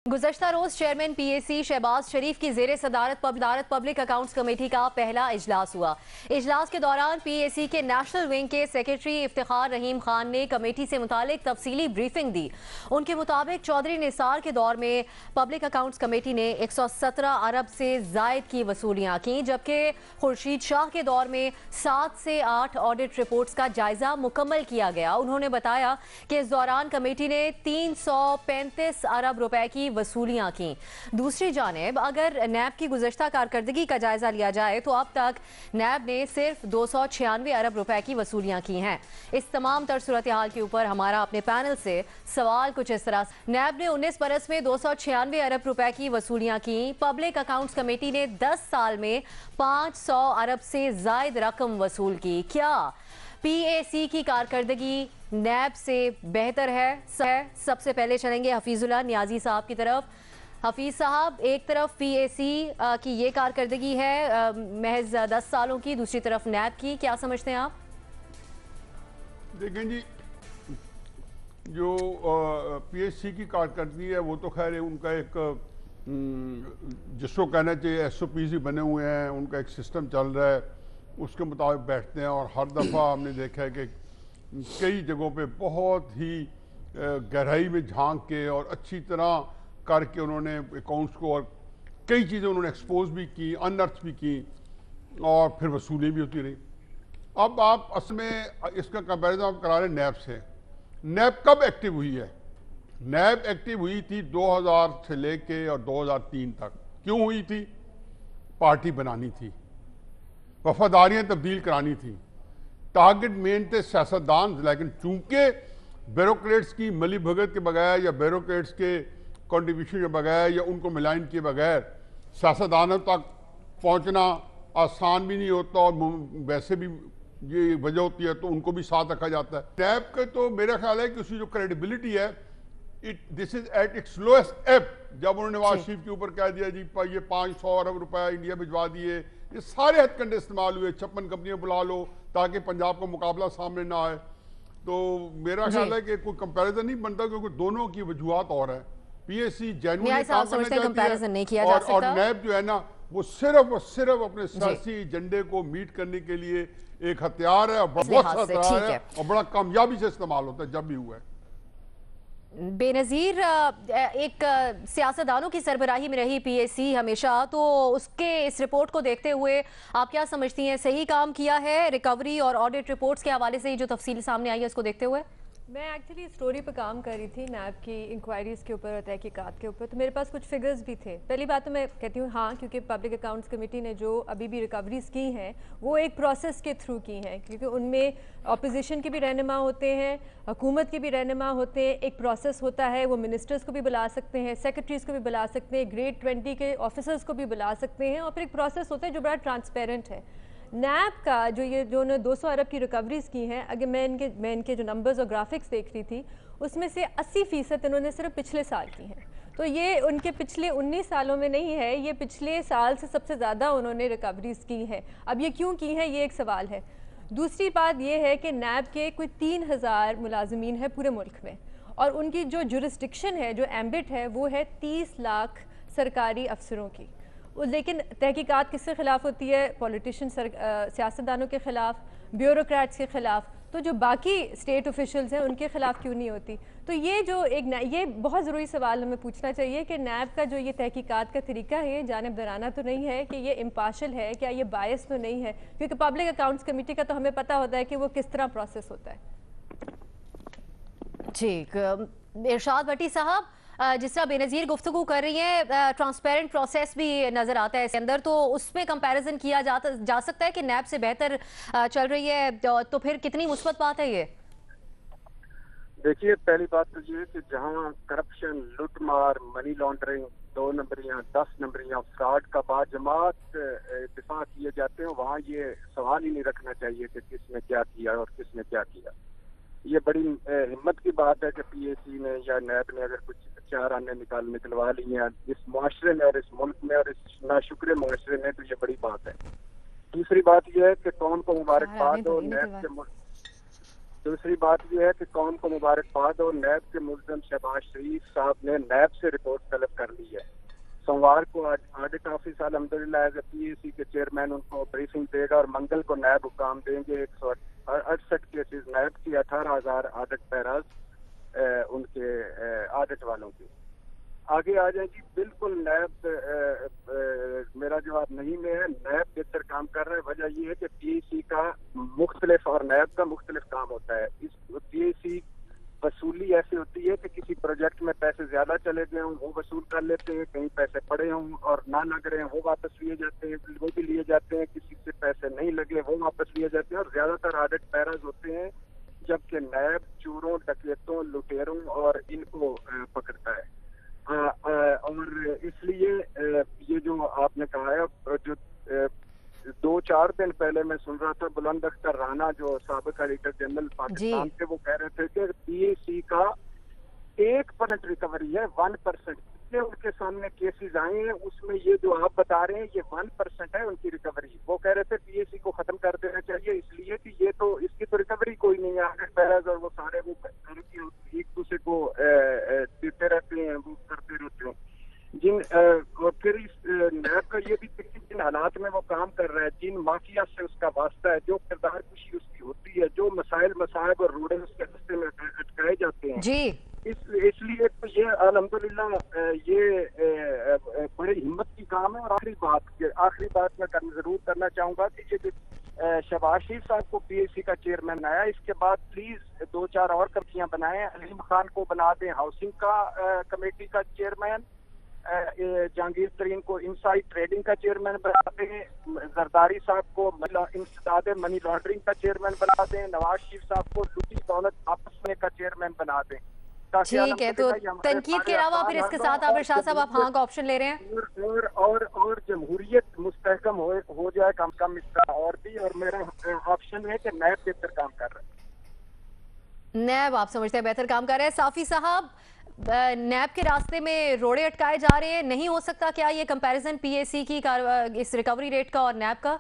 गुज़श्ता रोज chairman PAC Shahbaz शरीफ की ज़ेरे सदारत पब्लिक अकाउंट्स कमेटी का पहला इजलास हुआ। इजलास के दौरान पीएसी के नेशनल विंग के सेक्रेटरी इफ्तिखार रहीम खान ने कमेटी से मुतालिक तफसीली ब्रीफिंग दी। उनके मुताबिक चौधरी निसार के दौर में पब्लिक अकाउंट्स कमेटी ने 117 अरब से जायद की वसूलियाँ की, जबकि खुर्शीद शाह के दौर में 7 से 8 ऑडिट रिपोर्ट्स का जायजा मुकम्मल किया गया। उन्होंने बताया कि इस दौरान कमेटी ने 335 अरब रुपए की वसूलियां की। दूसरी जानिब अगर नैब की गुज़श्ता कारकर्दगी का जायजा लिया जाए तो अब तक नैब ने सिर्फ 296 अरब रुपए की वसूलियां की हैं। इस तमाम तर सूरत हाल के ऊपर हमारा अपने पैनल से सवाल कुछ इस तरह। नैब ने 19 बरस में 296 अरब रुपए की वसूलियां की। पब्लिक अकाउंट्स कमेटी ने 10 साल में 500 अरब से जायद रकम वसूल की। क्या पीएसी की कारकर्दगी नैब से बेहतर है? सबसे पहले चलेंगे हफीजुल्लाह नियाजी साहब की तरफ। हफीज साहब, एक तरफ पीएसी की ये कारकर्दगी है महज 10 सालों की, दूसरी तरफ नैब की, क्या समझते हैं आप? देखें जी, जो पीएसी की कारकर्दगी है वो तो खैर उनका एक जिसको कहना चाहिए एसओपीज ही बने हुए हैं, उनका एक सिस्टम चल रहा है, उसके मुताबिक बैठते हैं। और हर दफ़ा हमने देखा है कि कई जगहों पे बहुत ही गहराई में झांक के और अच्छी तरह करके उन्होंने अकाउंट्स को और कई चीज़ें उन्होंने एक्सपोज भी की, अनअर्थ भी की और फिर वसूली भी होती रही। अब आप असल में इसका कंपैरिजन आप करा रहे नैब से। नैब कब एक्टिव हुई है? नैब एक्टिव हुई थी 2000 से लेके और 2003 तक। क्यों हुई थी? पार्टी बनानी थी, वफादारियां तब्दील करानी थी, टारगेट मेन थे सियासतदान। लेकिन चूंकि ब्यूरोक्रेट्स की मिली भगत के बगैर या ब्यूरोक्रेट्स के कंट्रीब्यूशन के बगैर या उनको मिलाइन के बगैर सियासतदानों तक पहुंचना आसान भी नहीं होता और वैसे भी ये वजह होती है तो उनको भी साथ रखा जाता है। नैब का तो मेरा ख्याल है कि उसकी जो क्रेडिबिलिटी है this is at its lowest एब। जब उन्होंने नवाज शरीफ के ऊपर कह दिया जी ये 500 अरब रुपए इंडिया भिजवा दिए, ये सारे हथकंडे इस्तेमाल हुए, 56 कंपनियां बुला लो ताकि पंजाब का मुकाबला सामने ना आए। तो मेरा ख्याल है कि कोई कंपैरिजन नहीं बनता क्योंकि दोनों की वजूहत और है। पीएसी जेन्युइनली काम करना चाहती है और नैब जो है ना वो सिर्फ और सिर्फ अपने सियासी एजेंडे को मीट करने के लिए एक हथियार है और बहुत सा हथियार है और बड़ा कामयाबी से इस्तेमाल होता है जब भी हुआ है। बेनज़ीर एक सियासतदानों की सरबराही में रही पीएसी हमेशा, तो उसके इस रिपोर्ट को देखते हुए आप क्या समझती हैं, सही काम किया है रिकवरी और ऑडिट रिपोर्ट्स के हवाले से जो तफसील सामने आई है उसको देखते हुए? मैं एक्चुअली स्टोरी पे काम कर रही थी नैब की इंक्वायरीज़ के ऊपर और तहकीकात के ऊपर, तो मेरे पास कुछ फिगर्स भी थे। पहली बात तो मैं कहती हूँ हाँ, क्योंकि पब्लिक अकाउंट्स कमेटी ने जो अभी भी रिकवरीज़ की हैं वो एक प्रोसेस के थ्रू की हैं, क्योंकि उनमें अपोजिशन के भी रहनुमा होते हैं, हुकूमत के भी रहनुमा होते हैं, एक प्रोसेस होता है। वो मिनिस्टर्स को भी बुला सकते हैं, सेक्रेटरीज़ को भी बुला सकते हैं, ग्रेड 20 के ऑफिसर्स को भी बुला सकते हैं और फिर एक प्रोसेस होता है जो बड़ा ट्रांसपेरेंट है। नैब का जो उन्होंने 200 अरब की रिकवरीज़ की हैं, अगर मैं इनके जो नंबर्स और ग्राफिक्स देख रही थी उसमें से 80% इन्होंने सिर्फ पिछले साल की हैं। तो ये उनके पिछले 19 सालों में नहीं है, ये पिछले साल से सबसे ज़्यादा उन्होंने रिकवरीज़ की है। अब ये क्यों की हैं ये एक सवाल है। दूसरी बात ये है कि नैब के कोई 3000 मुलाजमीन है पूरे मुल्क में और उनकी जो जुरिस्डिक्शन है, जो एम्बिट है, वो है 30 लाख सरकारी अफसरों की। लेकिन तहकीकात किसके खिलाफ होती है? पॉलिटिशियन, सियासतदानों के खिलाफ, ब्यूरोक्रेट्स के खिलाफ। तो जो बाकी स्टेट ऑफिशियल्स हैं उनके खिलाफ क्यों नहीं होती? तो ये जो ये बहुत ज़रूरी सवाल हमें पूछना चाहिए कि नैब का जो ये तहकीकात का तरीका है ये जानिबदाराना तो नहीं है, कि ये इम्पार्शल है, क्या ये बायस तो नहीं है? क्योंकि पब्लिक अकाउंट्स कमेटी का तो हमें पता होता है कि वो किस तरह प्रोसेस होता है। ठीक, इरशाद भट्टी साहब, जिस तरह बेनज़ीर गुफ्तगू कर रही है, ट्रांसपेरेंट प्रोसेस भी नज़र आता है इसके अंदर, तो उसमें कंपैरिजन किया जा सकता है कि नैब से बेहतर चल रही है, तो फिर कितनी मुस्बत बात है ये? देखिए, पहली बात तो ये कि जहां करप्शन, लूटमार, मनी लॉन्ड्रिंग, 2 नंबरियां, 10 नंबरियां, फ्रॉड का बाजमात दिफा किए जाते हैं, वहाँ ये सवाल ही नहीं रखना चाहिए कि किसने क्या किया और किसने क्या किया। ये बड़ी हिम्मत की बात है कि पीएसी ने या नैब ने अगर कुछ 4 आने निकलवा ली हैं इस माशरे में और इस मुल्क में और इस नाशुक्र माशरे में, तो ये बड़ी बात है। दूसरी बात यह है कि कौन को मुबारकबाद हो नैब के दूसरी बात ये है कि कौम को मुबारकबाद और नैब के मुल्ज़म शहबाज शरीफ साहब ने नैब से रिपोर्ट तलब कर ली है। सोमवार को ऑडिट ऑफिस अल्हम्दुलिल्लाह एज पीएसी के चेयरमैन उनको ब्रीफिंग देगा और मंगल को नैब हुकाम देंगे। 168 केसेस नैब की, 18,000 ऑडिट पैराज उनके ऑडिट वालों की। आगे आ जाए जी, बिल्कुल नैब मेरा जवाब नहीं में है, नैब बेहतर काम कर रहा है। वजह ये है कि पीएसी का मुख्तलिफ और नैब का मुख्तलिफ काम होता है। इस पीएसी वसूली ऐसी होती है कि किसी प्रोजेक्ट में पैसे ज्यादा चले गए हों वो वसूल कर लेते हैं, कहीं पैसे पड़े हों और ना लग रहे हैं वो वापस लिए जाते हैं, वो भी लिए जाते हैं, किसी से पैसे नहीं लगे वो वापस लिए जाते हैं और ज्यादातर ऑडिट पैराज होते हैं, जबकि नैब चोरों, डकैतों, लुटेरों और इनको पकड़ता है। और इसलिए ये जो आपने कहा है, जो 2-4 दिन पहले मैं सुन रहा था बुलंद अख्तर राना जो साबिक ऑडिटर जनरल पाकिस्तान थे, वो कह रहे थे कि पीएसी का 1% रिकवरी है, 1%। जितने उनके सामने केसेस आए हैं उसमें ये जो आप बता रहे हैं ये 1% है उनकी रिकवरी। वो कह रहे थे पीएसी को खत्म कर देना चाहिए इसलिए कि ये तो इसकी तो रिकवरी कोई नहीं है, आगे पैराज और वो सारे वो एक दूसरे को देते रहते हैं, वो करते रहते हैं। और फिर इस नैब का ये भी जिन हालात में वो काम कर रहा है, जिन माफिया से उसका वास्ता है, जो किरदार कुशी उसकी होती है, जो मसाइल मसाइब और रोड़े उसके रास्ते में अटकाए जाते हैं जी, इसलिए तो ये अल्हम्दुलिल्लाह ये बड़ी हिम्मत की काम है। और आखिरी बात मैं जरूर करना चाहूंगा कि ये जो शहबाज शरीफ साहब को पीएसी का चेयरमैन बनाया, इसके बाद प्लीज 2-4 और कमेटियां बनाएं। अलीम खान को बना दें हाउसिंग का कमेटी का चेयरमैन, जहांगीर तरीन को इनसाइड ट्रेडिंग का चेयरमैन बना दें, जरदारी साहब को इंसदाद मनी लॉन्ड्रिंग का चेयरमैन बना दें, नवाज शरीफ साहब को लूटी दौलत वापस लेने का चेयरमैन बना दें। ठीक है, तो तनकीद के अलावा फिर इसके साथ आप इरशाद साहब आप हाँ का ऑप्शन ले रहे हैं और जमहूरियत मुस्तहकम हो जाए कम कम इसका और भी। और मेरा ऑप्शन है कि नैब बेहतर काम कर रहा है। नैब आप समझते हैं बेहतर काम कर रहे हैं। साफी साहब, नैब के रास्ते में रोड़े अटकाए जा रहे हैं, नहीं हो सकता क्या ये कंपैरिजन पीएसी की इस रिकवरी रेट का और नैब का?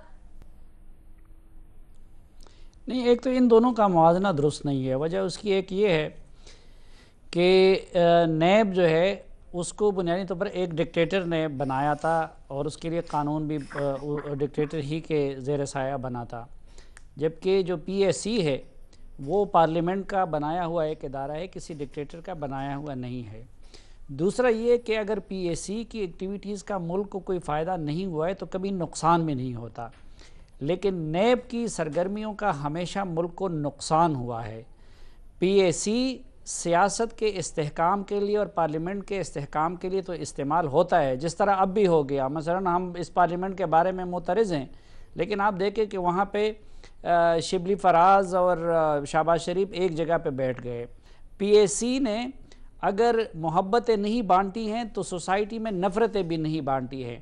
नहीं, एक तो इन दोनों का मुवाजना दुरुस्त नहीं है। वजह उसकी एक ये है कि नैब जो है उसको बुनियादी तौर पर एक डिक्टेटर ने बनाया था और उसके लिए कानून भी डिक्टेटर ही के ज़ेर साया बना था, जबकि जो पीएसी है वो पार्लियामेंट का बनाया हुआ एक इदारा है, किसी डिक्टेटर का बनाया हुआ नहीं है। दूसरा ये कि अगर पीएसी की एक्टिविटीज़ का मुल्क को कोई फ़ायदा नहीं हुआ है तो कभी नुकसान भी नहीं होता, लेकिन नैब की सरगर्मियों का हमेशा मुल्क को नुकसान हुआ है। पीएसी सियासत के इस्तेहकाम के लिए और पार्लियामेंट के इस्तेहकाम के लिए तो इस्तेमाल होता है, जिस तरह अब भी हो गया। मसलन हम इस पार्लियामेंट के बारे में मुतरज़ हैं, लेकिन आप देखें कि वहाँ पे शिबली फराज और शहबाज शरीफ एक जगह पे बैठ गए। पीएसी ने अगर मोहब्बतें नहीं बांटी हैं तो सोसाइटी में नफ़रतें भी नहीं बांटी हैं।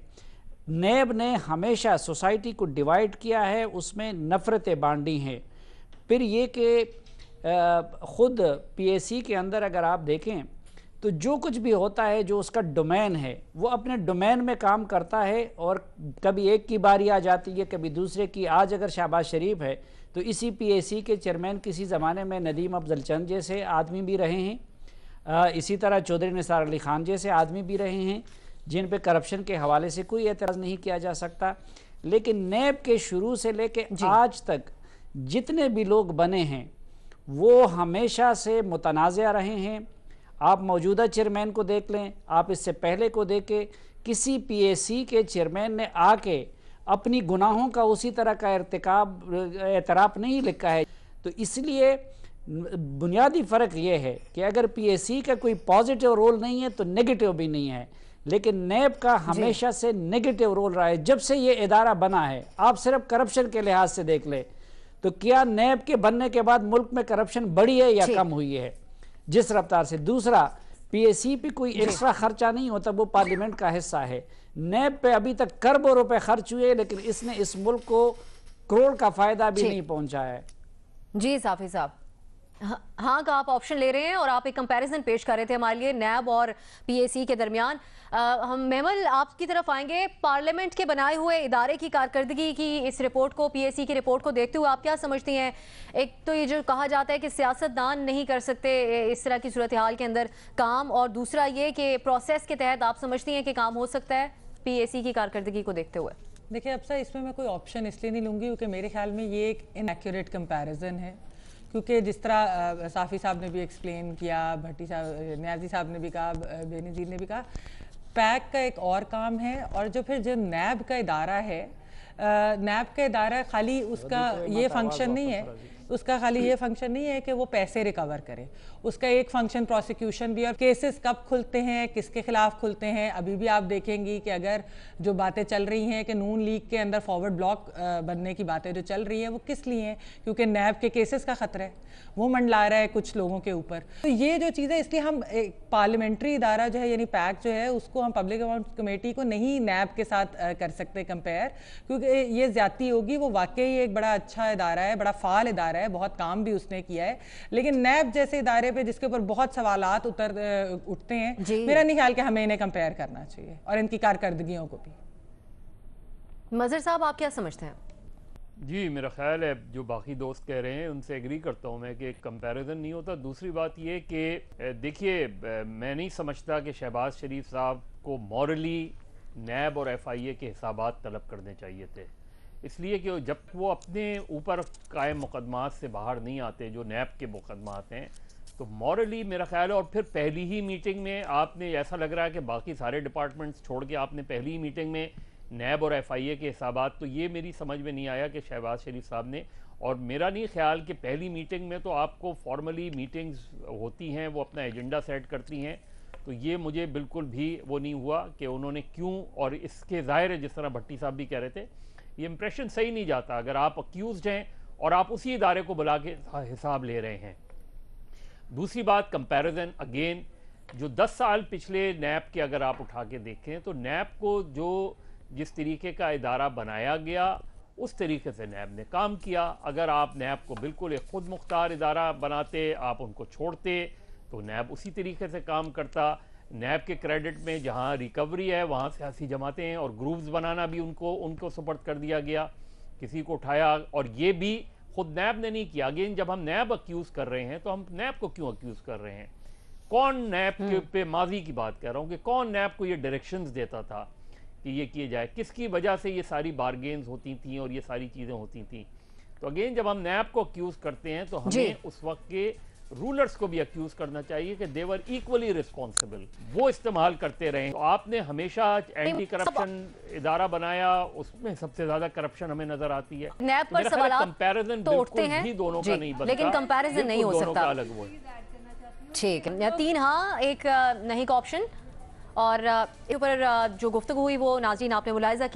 नैब ने हमेशा सोसाइटी को डिवाइड किया है, उसमें नफ़रतें बांटी हैं। फिर ये कि ख़ुद पीएसी के अंदर अगर आप देखें तो जो कुछ भी होता है, जो उसका डोमेन है, वो अपने डोमेन में काम करता है और कभी एक की बारी आ जाती है, कभी दूसरे की। आज अगर शहबाज शरीफ है तो इसी पीएसी के चेयरमैन किसी ज़माने में नदीम अफजल चंद जैसे आदमी भी रहे हैं, इसी तरह चौधरी निसार अली खान जैसे आदमी भी रहे हैं, जिन पे करप्शन के हवाले से कोई एतराज़ नहीं किया जा सकता। लेकिन नैब के शुरू से लेके आज तक जितने भी लोग बने हैं वो हमेशा से मुतनाज़ा रहे हैं। आप मौजूदा चेयरमैन को देख लें, आप इससे पहले को देखें, किसी पीएसी के चेयरमैन ने आके अपनी गुनाहों का उसी तरह का एतराफ़ नहीं लिखा है। तो इसलिए बुनियादी फ़र्क ये है कि अगर पीएसी का कोई पॉजिटिव रोल नहीं है तो नेगेटिव भी नहीं है, लेकिन नैब का हमेशा से नेगेटिव रोल रहा है। जब से ये इदारा बना है, आप सिर्फ करप्शन के लिहाज से देख लें तो क्या नैब के बनने के बाद मुल्क में करप्शन बढ़ी है या कम हुई है जिस रफ्तार से? दूसरा, पीएसी पे कोई एक्स्ट्रा खर्चा नहीं होता, वो पार्लियामेंट का हिस्सा है। नैब पे अभी तक करोड़ों रुपए खर्च हुए, लेकिन इसने इस मुल्क को करोड़ का फायदा भी नहीं पहुंचाया है। जी साफी साहब। हाँ का आप ऑप्शन ले रहे हैं और आप एक कंपैरिजन पेश कर रहे थे हमारे लिए नैब और पीएसी के दरमियान। हम मेमल आपकी तरफ आएंगे। पार्लियामेंट के बनाए हुए इदारे की कारकर्दगी की इस रिपोर्ट को, पीएसी की रिपोर्ट को देखते हुए आप क्या समझती हैं? एक तो ये जो कहा जाता है कि सियासतदान नहीं कर सकते इस तरह की सूरत हाल के अंदर काम, और दूसरा ये कि प्रोसेस के तहत आप समझती हैं कि काम हो सकता है पीएसी की कारकर्दगी को देखते हुए? देखिए अब सर, इसमें मैं कोई ऑप्शन इसलिए नहीं लूँगी क्योंकि मेरे ख्याल में ये एक इनएक्यूरेट कंपैरिजन है। क्योंकि जिस तरह साफ़ी साहब ने भी एक्सप्लेन किया, भट्टी साहब, न्याजी साहब ने भी कहा, बेनज़ीर ने भी कहा, पैक का एक और काम है। और जो फिर जो नैब का इदारा है, नैब का इदारा खाली उसका ये फंक्शन नहीं है, उसका खाली ये फंक्शन नहीं है कि वो पैसे रिकवर करे, उसका एक फंक्शन प्रोसिक्यूशन भी। और केसेस कब खुलते हैं, किसके खिलाफ खुलते हैं, अभी भी आप देखेंगी कि अगर जो बातें चल रही हैं कि नून लीग के अंदर फॉरवर्ड ब्लॉक बनने की बातें जो चल रही हैं वो किस लिए हैं? क्योंकि नैब के केसेस का खतरा है, वो मंडला रहा है कुछ लोगों के ऊपर। तो ये जो चीज़ है, इसलिए हम एक पार्लियामेंट्री इदारा जो है यानी पैक जो है उसको हम पब्लिक अकाउंट्स कमेटी को नहीं नैब के साथ कर सकते कंपेयर, क्योंकि ये ज्यादती होगी। वो वाकई एक बड़ा अच्छा इदारा है, बड़ा फाल इदारा है, बहुत काम भी उसने किया है। लेकिन नैब जैसे इदारे पे जिसके ऊपर बहुत सवालात उठते हैं, मेरा नहीं ख्याल कि हमें इन्हें कंपेयर करना चाहिए और इनकी कारकर्दगियों को भी। मजहर साहब आप क्या समझते हैं? जी, मेरा ख्याल है जो बाकी दोस्त कह रहे हैं उनसे एग्री करता हूं मैं कि कंपैरिजन नहीं होता। दूसरी बात ये कि देखिए, मैं नहीं समझता कि शहबाज शरीफ साहब को मॉरली नैब और एफआईए के हिसाबात तलब करने चाहिए थे, इसलिए कि जब वो अपने ऊपर कायम मुकदमात से बाहर नहीं आते जो नैब के मुकदमात हैं, तो मॉरली मेरा ख्याल है। और फिर पहली ही मीटिंग में आपने, ऐसा लग रहा है कि बाकी सारे डिपार्टमेंट्स छोड़ के आपने पहली ही मीटिंग में नैब और एफआईए के हिसाबात, तो ये मेरी समझ में नहीं आया कि शहबाज शरीफ साहब ने। और मेरा नहीं ख्याल कि पहली मीटिंग में तो आपको फॉर्मली मीटिंग्स होती हैं, वो अपना एजेंडा सेट करती हैं, तो ये मुझे बिल्कुल भी वो नहीं हुआ कि उन्होंने क्यों। और इसके ज़ाहिर है जिस तरह भट्टी साहब भी कह रहे थे, ये इंप्रेशन सही नहीं जाता अगर आप अक्यूज़ड हैं और आप उसी इदारे को बुला के हिसाब ले रहे हैं। दूसरी बात, कंपैरिजन अगेन, जो 10 साल पिछले नैब के अगर आप उठा के देखें तो नैब को जो जिस तरीके का इदारा बनाया गया उस तरीके से नैब ने काम किया। अगर आप नैब को बिल्कुल एक खुद मुख्तार इदारा बनाते, आप उनको छोड़ते, तो नैब उसी तरीके से काम करता। नैब के क्रेडिट में जहाँ रिकवरी है वहाँ सियासी जमातें हैं और ग्रुप्स बनाना भी उनको सुपर्द कर दिया गया, किसी को उठाया। और ये भी खुद नैब ने नहीं किया। अगेन, जब हम नैब अक्यूज़ कर रहे हैं तो हम नैब को क्यों अक्यूज़ कर रहे हैं? कौन नैब के पे, माजी की बात कर रहा हूँ, कि कौन नैब को ये डायरेक्शंस देता था कि ये किए जाए? किसकी वजह से ये सारी बारगेन्स होती थी और ये सारी चीज़ें होती थी? तो अगेन, जब हम नैब को अक्यूज़ करते हैं तो हमें उस वक्त के रूलर्स को भी अक्यूज़ करना चाहिए कि दे वर इक्वली रिस्पॉन्सिबल, वो इस्तेमाल करते रहे। तो आपने हमेशा एंटी करप्शन इदारा बनाया, उसमें सबसे ज़्यादा करप्शन हमें नज़र आती है। नैब पर सवाल कंपैरिजन तो उठते हैं भी दोनों का नहीं बनता, लेकिन कंपैरिजन नहीं हो सकता। अलग वो ठीक है, 3 हाँ, एक नहीं का ऑप्शन। और ऊपर जो गुफ्तगू हुई वो नाज़रीन आपने मुलाहिजा की।